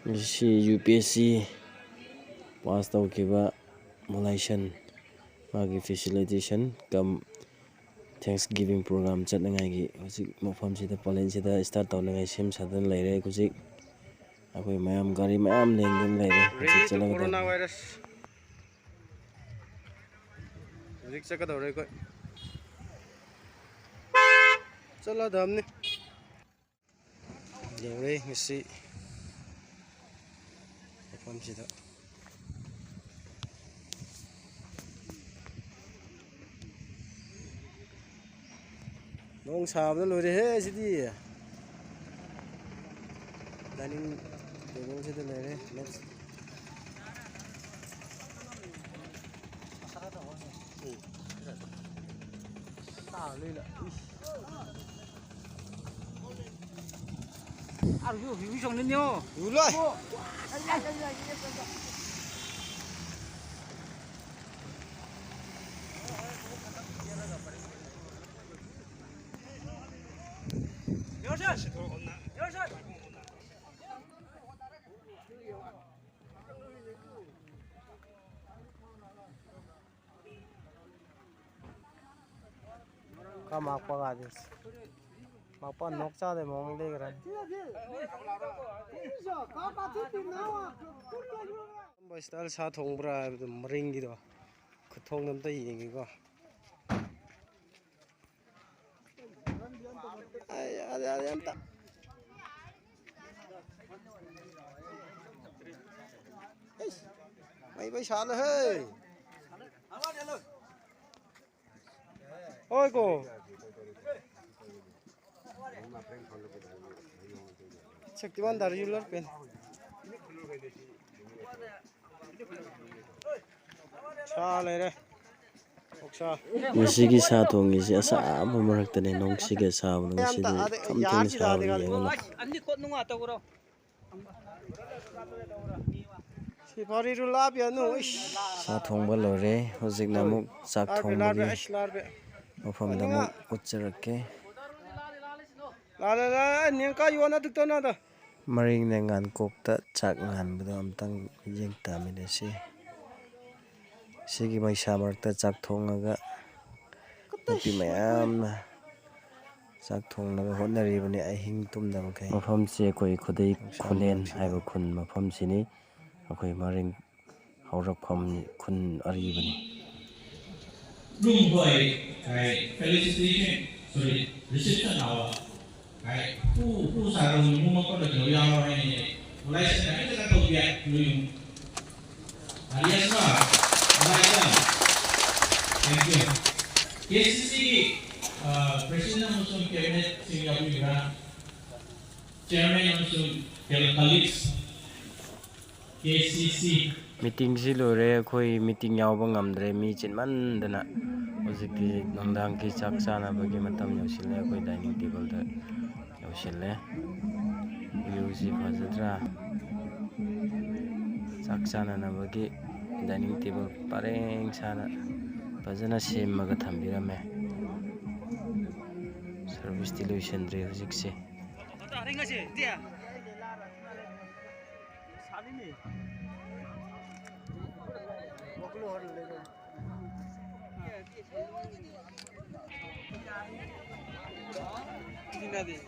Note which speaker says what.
Speaker 1: UPSC pass taukiba Malaysian magi facilitation kam Thanksgiving program chatnangai hojik mafam sida palen sida start tawnagai sem sadan leire hojik akoi mayam gari mayam lengdun leire hojik chalaga
Speaker 2: coronavirus hojik chakadawre koi chala damni leure ngisi mafam sida nong sabda lore he sidi dining table sida lore next
Speaker 3: 아유, 유정는요.
Speaker 2: 울라 ka makpa ga des makpa nokcha de mong le gran 뭐 스타일 사 통브라 머링기도 그 통넘다 얘기고 아야 안다 भाई साल है ओए को शक्तिमान दारुलर पेन चालेरे
Speaker 1: ngasi sa thongisi asa ama maraktane nongsiga sabno ngisidi kamtini sabno yengala
Speaker 3: 안니 꽃농아 떠그러.
Speaker 2: 시파리루 라비아노
Speaker 1: sa thongba lore hojik namuk chak thongbagi mafamda mu ucharakke
Speaker 2: 라라라 냥까 요나 득도나다
Speaker 1: maring ne ngan kokta chak ngan bdo amtang jeng tamine sigi mai samarta chak thongaga nupi mayamna chak thongnaga hotnaribani ahing tumdam kai mafam se koi khodei kholen haiba khun mafam sini akoi maring haurakpham khun aribani
Speaker 4: room boy kai felicitation sorry reception hour kai pu sarung mu ko de yo ya ni mulai sekarang kita tahu biar dulu alias Malaysia thank you KCC president also cabinet Singapore chairman also colleagues KCC
Speaker 1: meeting si lore khoi meeting yawba ngamdre mi chinmandana hojikti nongdang ki chak chana bagi matam yausile khoi dining table da yausile view si phajadra chak chana na bagi dining table pareng chana phajana semaga thambirame service ti loisandre hojikse
Speaker 3: 아랭가지, 띠야. 사리네.
Speaker 2: 먹로 하래
Speaker 3: 디나디.